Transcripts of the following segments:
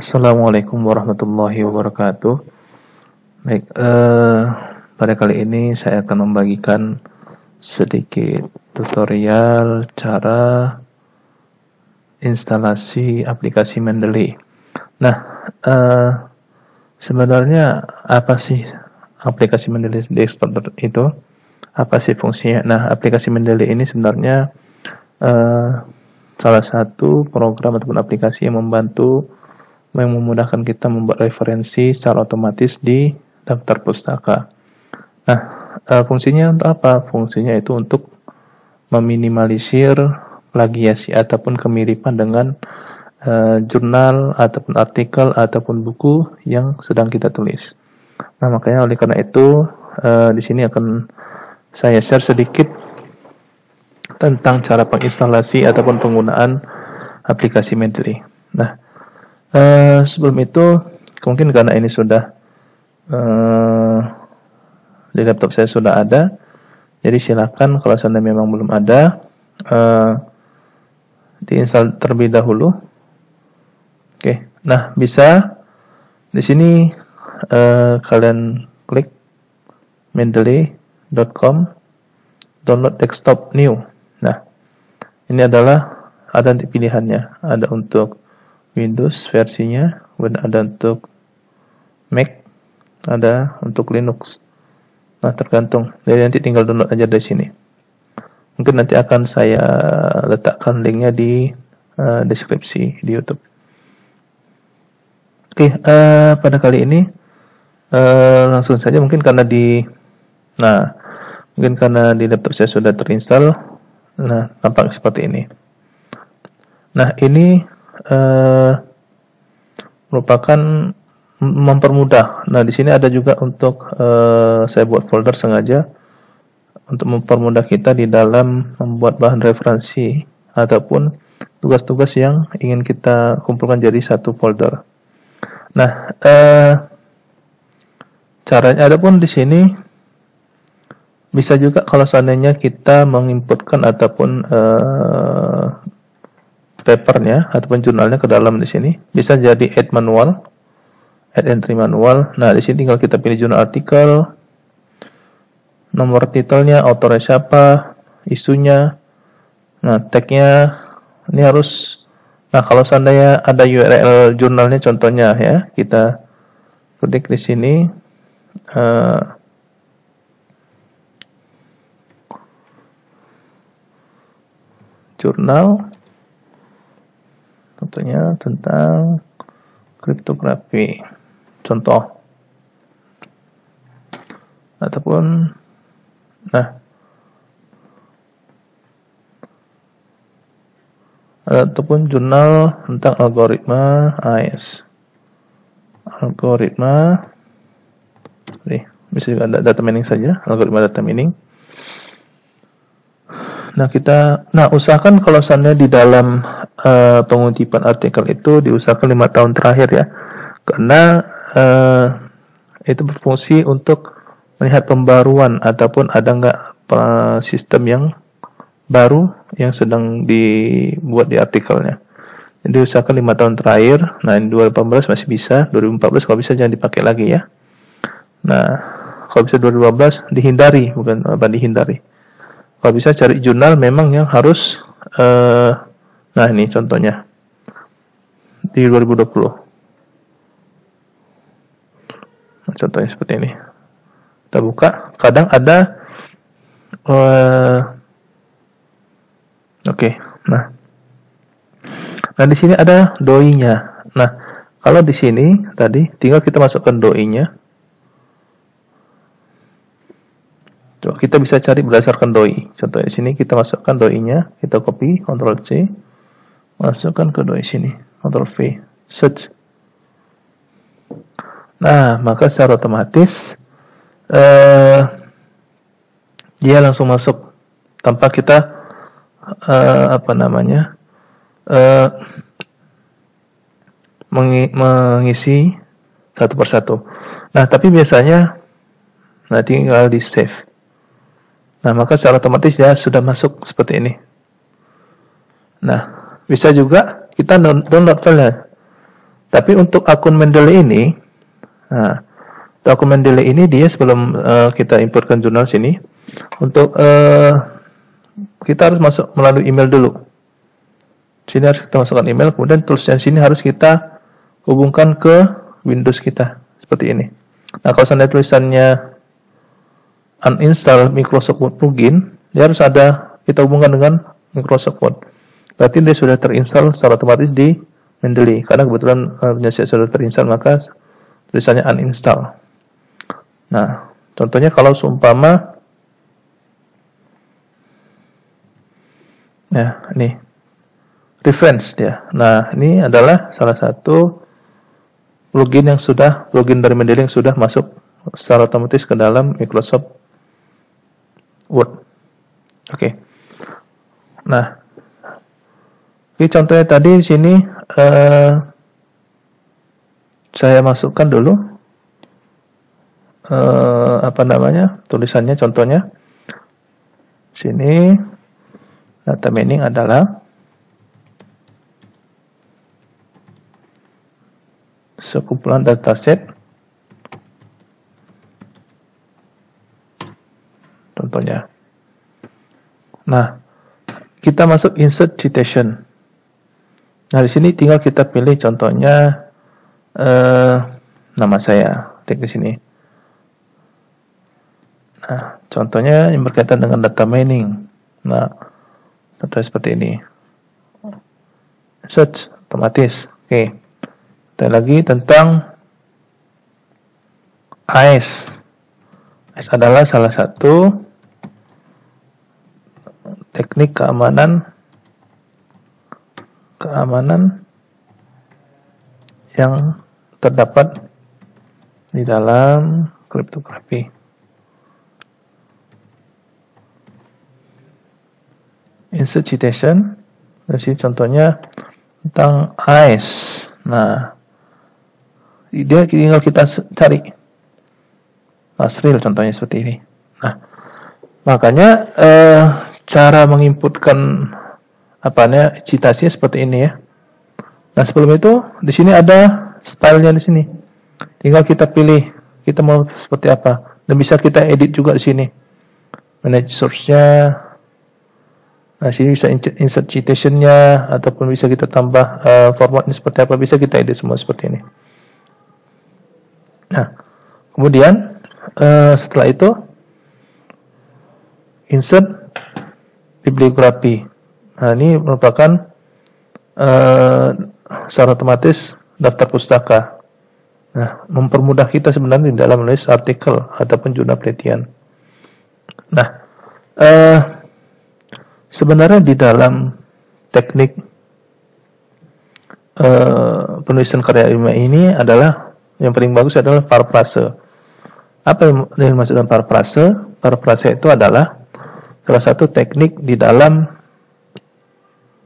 Assalamualaikum warahmatullahi wabarakatuh. Baik, pada kali ini saya akan membagikan sedikit tutorial cara instalasi aplikasi Mendeley. Nah, sebenarnya apa sih aplikasi Mendeley Desktop itu? Apa sih fungsinya? Nah, aplikasi Mendeley ini sebenarnya salah satu program ataupun aplikasi yang memudahkan kita membuat referensi secara otomatis di daftar pustaka. Nah, fungsinya untuk apa? Fungsinya itu untuk meminimalisir plagiasi ataupun kemiripan dengan jurnal ataupun artikel ataupun buku yang sedang kita tulis. Nah, makanya oleh karena itu di sini akan saya share sedikit tentang cara penginstalasi ataupun penggunaan aplikasi Mendeley. Nah, sebelum itu, mungkin karena ini sudah di laptop saya sudah ada, jadi silakan kalau seandainya memang belum ada, diinstal terlebih dahulu. Oke, nah bisa di sini kalian klik mendeley.com download desktop new. Nah, ini adalah ada nanti pilihannya, ada untuk Windows versinya, ada untuk Mac, ada untuk Linux. Nah, tergantung. Jadi nanti tinggal download aja dari sini. Mungkin nanti akan saya letakkan linknya di deskripsi di YouTube. Oke, pada kali ini langsung saja mungkin karena di laptop saya sudah terinstall. Nah, tampak seperti ini. Nah, ini merupakan mempermudah. Nah, di sini ada juga untuk saya buat folder sengaja untuk mempermudah kita di dalam membuat bahan referensi ataupun tugas-tugas yang ingin kita kumpulkan jadi satu folder. Nah, caranya adapun di sini bisa juga kalau seandainya kita menginputkan ataupun papernya ataupun jurnalnya ke dalam di sini, bisa jadi add entry manual. Nah, di sini tinggal kita pilih jurnal artikel, nomor titelnya, autornya siapa, isunya, nah tagnya ini harus. Nah, kalau seandainya ada URL jurnalnya contohnya ya, kita ketik di sini jurnal, contohnya tentang kriptografi, contoh, ataupun jurnal tentang algoritma AES, bisa juga ada data mining saja, algoritma data mining. Nah, usahakan kalau seandainya di dalam pengutipan artikel itu diusahakan 5 tahun terakhir ya, karena itu berfungsi untuk melihat pembaruan ataupun ada nggak sistem yang baru yang sedang dibuat di artikelnya. Jadi usahakan 5 tahun terakhir. Nah, ini 2018 masih bisa, 2014 kalau bisa jangan dipakai lagi ya. Nah, kalau bisa 2012 dihindari, kalau bisa cari jurnal memang yang harus nah ini contohnya di 2020. Nah, contohnya seperti ini. Kita buka, kadang ada oke. Nah, di sini ada doi-nya. Nah, kalau di sini tadi tinggal kita masukkan doi-nya. Coba kita bisa cari berdasarkan doi. Contohnya di sini kita masukkan doi-nya, kita copy, Ctrl C, masukkan ke doi sini, Ctrl V, search. Nah, maka secara otomatis dia langsung masuk tanpa kita mengisi satu persatu. Nah, tapi biasanya tinggal di save. Nah, maka secara otomatis dia sudah masuk seperti ini. Nah, bisa juga kita download filenya. Tapi untuk akun Mendeley ini, nah, untuk akun Mendeley ini dia sebelum kita importkan jurnal sini, untuk kita harus masuk melalui email dulu. Sini harus kita masukkan email, kemudian tulisan sini harus kita hubungkan ke Windows kita seperti ini. Nah, kalau seandainya tulisannya uninstall Microsoft Word plugin, dia harus ada kita hubungkan dengan Microsoft Word. Berarti dia sudah terinstall secara otomatis di Mendeley. Karena kebetulan punya saya sudah terinstall, maka tulisannya uninstall. Nah, contohnya kalau seumpama, ya ini reference dia. Nah, ini adalah salah satu plugin dari Mendeley yang sudah masuk secara otomatis ke dalam Microsoft Word. Oke. Nah, ini contohnya tadi di sini saya masukkan dulu tulisannya, contohnya sini data mining adalah sekumpulan dataset, contohnya. Nah, kita masuk insert citation. Nah, di sini tinggal kita pilih contohnya nama saya, klik di sini. Nah, contohnya yang berkaitan dengan data mining. Nah, contohnya seperti ini. Search otomatis. Oke. Dan lagi tentang AES. AES adalah salah satu teknik keamanan yang terdapat di dalam kriptografi. Insert citation, jadi contohnya tentang AES. Nah, dia tinggal kita cari Masril contohnya seperti ini. Nah, makanya cara menginputkan citasinya seperti ini ya. Nah, sebelum itu di sini ada stylenya di sini. Tinggal kita pilih kita mau seperti apa, dan bisa kita edit juga di sini. Manage source-nya. Nah, sini bisa insert citation-nya, ataupun bisa kita tambah formatnya seperti apa, bisa kita edit semua seperti ini. Nah, kemudian setelah itu insert bibliografi. Nah, ini merupakan secara otomatis daftar pustaka. Nah, mempermudah kita sebenarnya di dalam menulis artikel ataupun jurnal penelitian. Nah, sebenarnya di dalam teknik penulisan karya ilmiah ini adalah yang paling bagus adalah paraphrase. Apa yang dimaksud dengan paraphrase? Paraphrase itu adalah salah satu teknik di dalam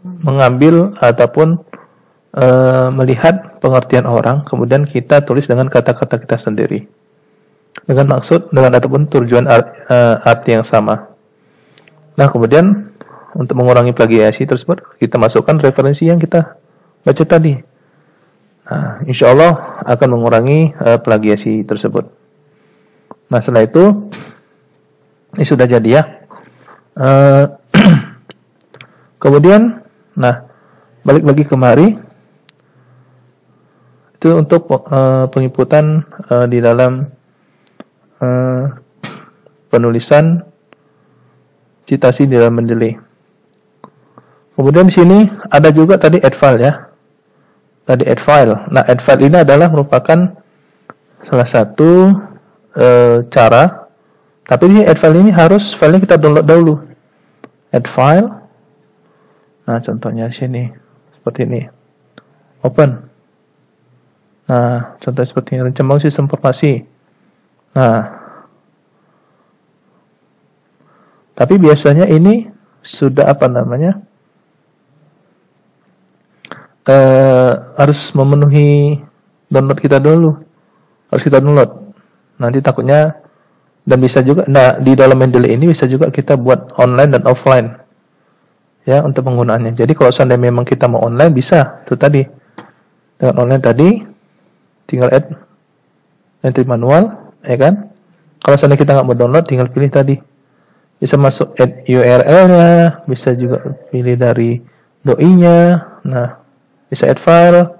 mengambil ataupun melihat pengertian orang, kemudian kita tulis dengan kata-kata kita sendiri, dengan maksud ataupun tujuan arti yang sama. Nah, kemudian untuk mengurangi plagiasi tersebut, kita masukkan referensi yang kita baca tadi. Nah, insya Allah akan mengurangi plagiasi tersebut. Nah, setelah itu ini sudah jadi ya. Kemudian, nah, balik lagi kemari. Itu untuk penginputan di dalam penulisan citasi di dalam Mendeley. Kemudian di sini ada juga tadi add file ya. Tadi add file. Nah, add file ini adalah merupakan salah satu cara. Tapi di add file ini harus filenya kita download dahulu. Add file. Nah, contohnya di sini seperti ini. Open. Nah, contohnya seperti ini, rencana sistem informasi. Nah, tapi biasanya ini sudah harus memenuhi download kita dulu. Harus kita download. Nanti takutnya, dan bisa juga, nah di dalam Mendeley ini bisa juga kita buat online dan offline. Ya, untuk penggunaannya. Jadi kalau seandainya memang kita mau online bisa, itu tadi. Dengan online tadi tinggal add entry manual, ya kan? Kalau seandainya kita nggak mau download, tinggal pilih tadi. Bisa masuk add URL-nya, bisa juga pilih dari doi-nya. Nah, bisa add file,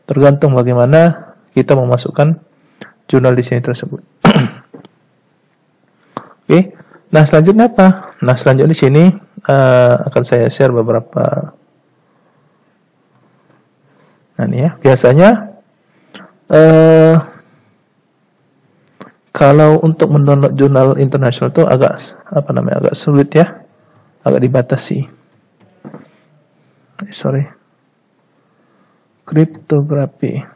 tergantung bagaimana kita memasukkan jurnal di sini tersebut. Oke, nah selanjutnya apa? Nah selanjutnya di sini akan saya share beberapa. Nah ini ya, biasanya kalau untuk mendownload jurnal internasional itu agak sulit ya, agak dibatasi. Sorry, kriptografi.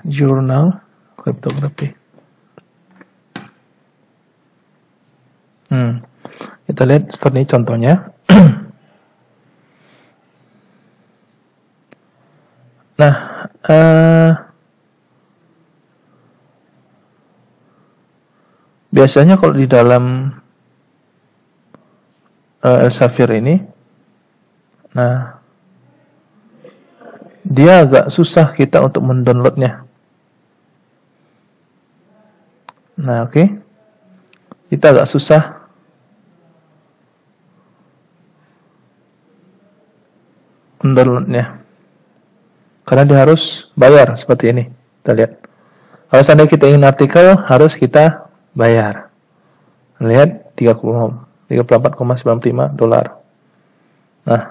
Jurnal kriptografi. Kita lihat seperti ini contohnya. Nah, biasanya kalau di dalam Elsevier ini, nah dia agak susah kita untuk mendownloadnya. Nah, oke. Kita agak susah mendownloadnya. Karena dia harus bayar seperti ini. Kita lihat. Kalau seandainya kita ingin artikel, harus kita bayar. Lihat 34,95 dolar. Nah,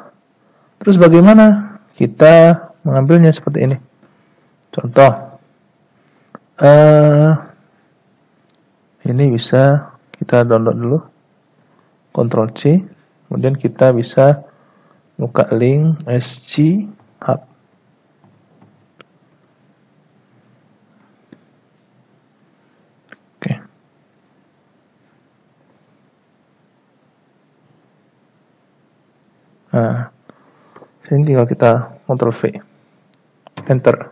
terus bagaimana kita mengambilnya seperti ini? Contoh, ini bisa kita download dulu, Ctrl C, kemudian kita bisa buka link SG Hub. Oke. Nah, sini tinggal kita Ctrl V, Enter.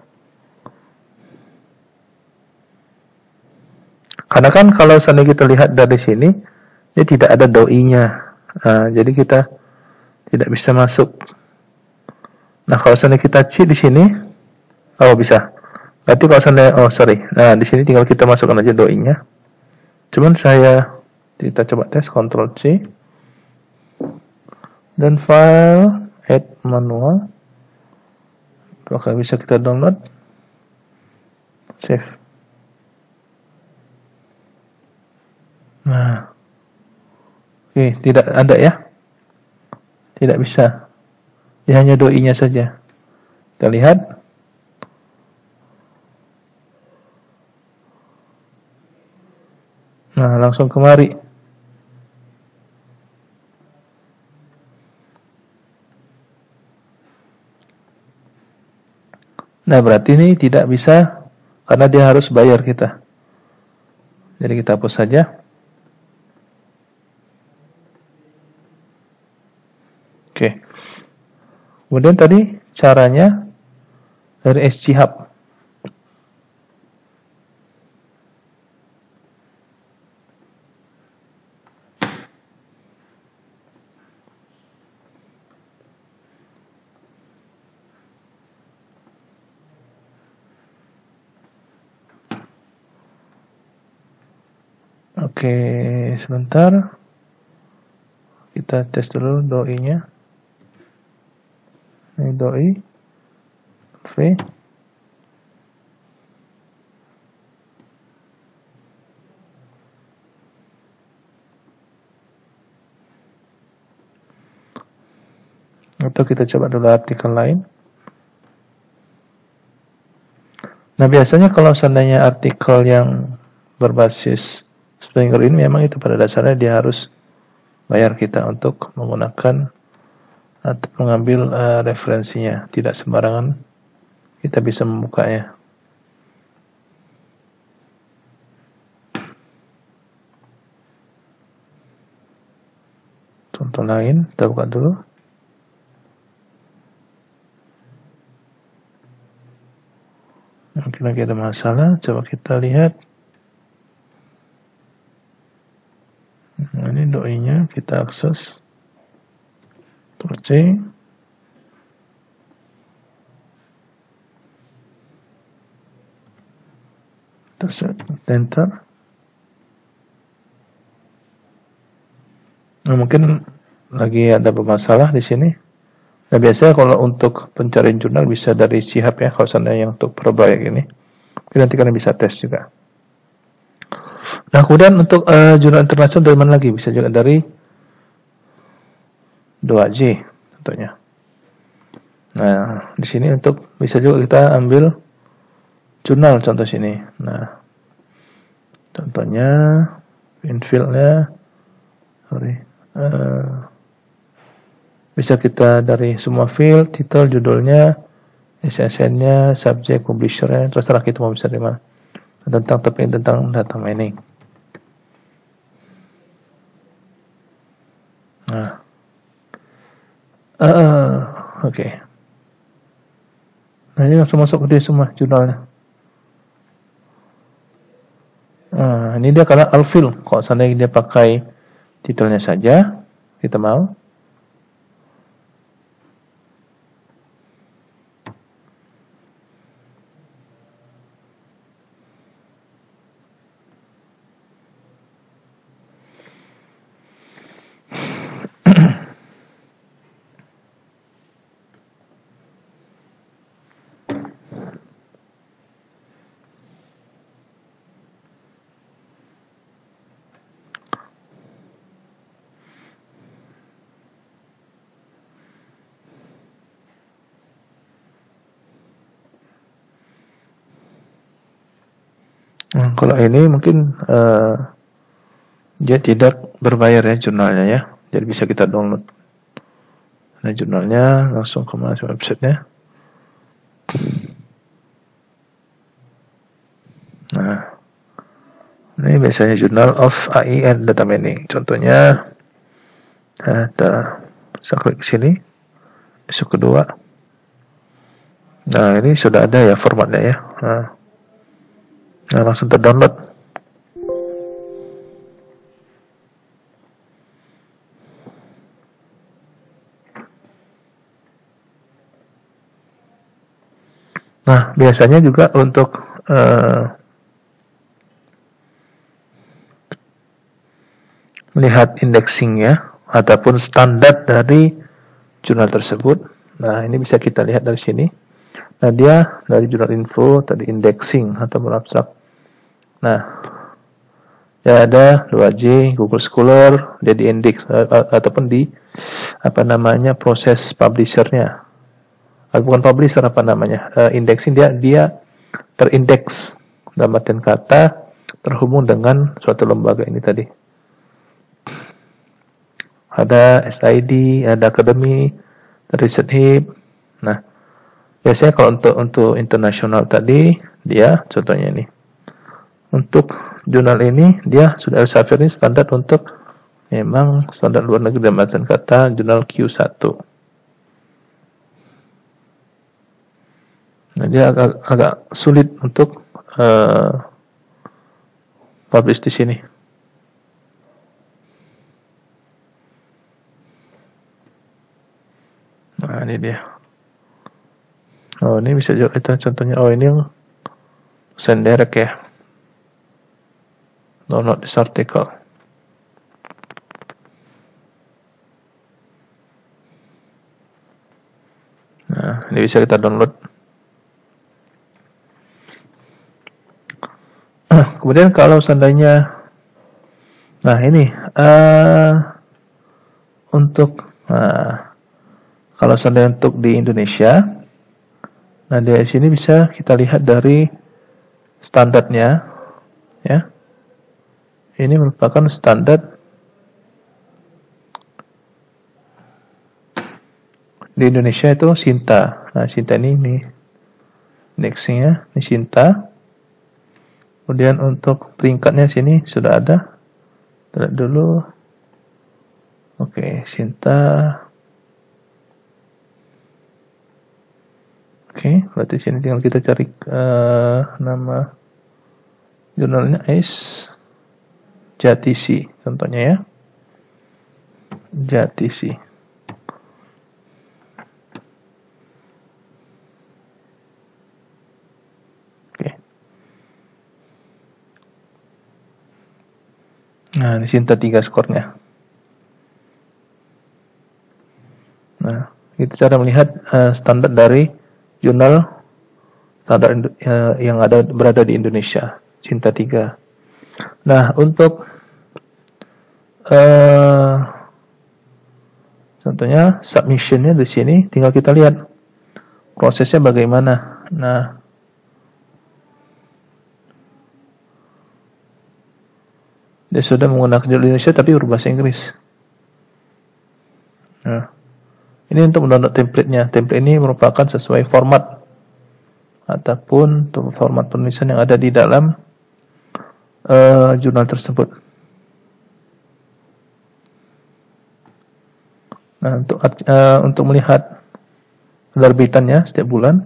Karena kan kalau seandainya kita lihat dari sini, dia tidak ada doi-nya. Nah, jadi kita tidak bisa masuk. Nah, kalau seandainya kita cheat di sini, oh bisa. Berarti kalau seandainya, nah di sini tinggal kita masukkan aja doi-nya. Cuman kita coba tes Ctrl C dan file add manual. Apakah bisa kita download? Save. Nah, oke, tidak ada ya, tidak bisa. Dia hanya doi-nya saja. Kita lihat. Nah, langsung kemari. Nah, berarti ini tidak bisa karena dia harus bayar kita. Jadi kita hapus saja. Oke. Kemudian tadi caranya dari SG Hub. Oke, sebentar. Kita tes dulu doi-nya. Ini doi. V. Atau kita coba dulu artikel lain. Nah, biasanya kalau seandainya artikel yang berbasis Springer ini memang itu pada dasarnya dia harus bayar kita untuk menggunakan atau mengambil referensinya. Tidak sembarangan kita bisa membukanya. Contoh lain, kita buka dulu. Mungkin lagi ada masalah, coba kita lihat. Nah, ini doi-nya. kita akses searching, terus enter. Nah, mungkin lagi ada bermasalah di sini. Nah, biasanya kalau untuk pencarian jurnal bisa dari Shihab ya, kalau seandainya untuk proyek ini. Tapi nanti kalian bisa tes juga. Nah, kemudian untuk jurnal internasional dari mana lagi? Bisa juga dari 2J tentunya. Nah, di sini untuk bisa juga kita ambil jurnal contoh sini. Nah, contohnya infieldnya, bisa kita dari semua field, title, judulnya, SSN-nya, subjek, publisher-nya, terserah kita mau bisa dari mana. Tentang topik tentang data mining. Nah, oke. Nah, ini langsung masuk ke dia semua jurnalnya. Nah, ini dia karena alfil. Kalau seandainya dia pakai titelnya saja, kita mau. Nah, kalau ini mungkin dia tidak berbayar ya jurnalnya ya, jadi bisa kita download. Nah, jurnalnya langsung ke websitenya. Nah, ini biasanya Journal of AI and Data Mining. Contohnya, kita bisa klik sini, isu kedua. Nah, ini sudah ada ya formatnya ya. Nah, langsung terdownload. Nah, biasanya juga untuk melihat indexingnya ataupun standar dari jurnal tersebut. Nah, ini bisa kita lihat dari sini. Nah, dia dari jurnal info tadi indexing ataupun abstrak. Nah, ya ada 2J, Google Scholar, dia di index ataupun di proses publishernya. Bukan publisher indexing dia terindeks dalam artian kata terhubung dengan suatu lembaga ini tadi. Ada SID, ada Academy, Research Hub. Nah, biasanya kalau untuk internasional tadi dia contohnya ini. Untuk jurnal ini dia sudah ada ini standar untuk memang standar luar negeri dalam artian kata jurnal Q1. Nah, dia agak sulit untuk publish di sini. Nah, ini dia. Oh, ini bisa juga kita contohnya. Oh, ini yang send direct ya. Download this article. Nah, ini bisa kita download. Kemudian kalau seandainya, nah ini kalau seandainya untuk di Indonesia, nah di sini bisa kita lihat dari standarnya, ya. Ini merupakan standar di Indonesia itu Sinta. Nah, Sinta ini indexingnya, ini Sinta. Kemudian untuk peringkatnya sini sudah ada. Lihat dulu. Oke, Sinta. Oke, berarti sini tinggal kita cari nama jurnalnya ACE Jatisi contohnya ya. Jatisi. Oke. Nah, di sini 3 skornya. Nah, itu cara melihat standar dari jurnal standar yang berada di Indonesia, Cinta 3. Nah, untuk contohnya submissionnya di sini, tinggal kita lihat prosesnya bagaimana. Nah, dia sudah menggunakan jurnal Indonesia tapi berbahasa Inggris. Nah, ini untuk mendownload template-nya. Template ini merupakan sesuai format ataupun format penulisan yang ada di dalam jurnal tersebut. Nah, untuk melihat penerbitannya setiap bulan,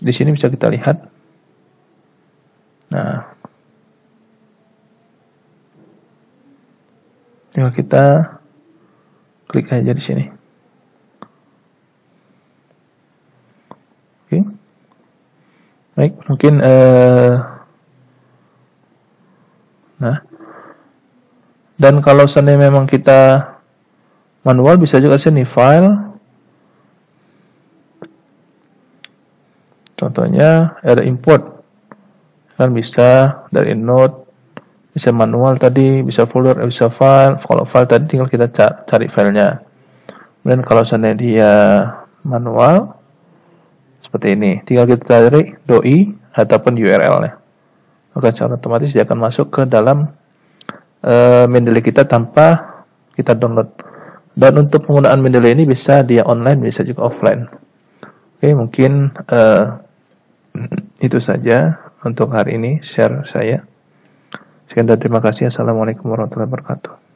di sini bisa kita lihat. Nah, tinggal kita klik aja di sini. Oke. Baik, mungkin nah. Dan kalau seandainya memang kita manual, bisa juga sini file. Contohnya ada import. Kan bisa dari note, bisa manual tadi, bisa folder, bisa file. Kalau file tadi tinggal kita cari filenya. Dan kalau seandainya dia manual seperti ini, tinggal kita cari doi ataupun URL-nya. Maka secara otomatis dia akan masuk ke dalam Mendeley kita tanpa kita download. Dan untuk penggunaan Mendeley ini bisa dia online, bisa juga offline. Oke, mungkin itu saja untuk hari ini share saya. Sekian dan terima kasih. Assalamualaikum warahmatullahi wabarakatuh.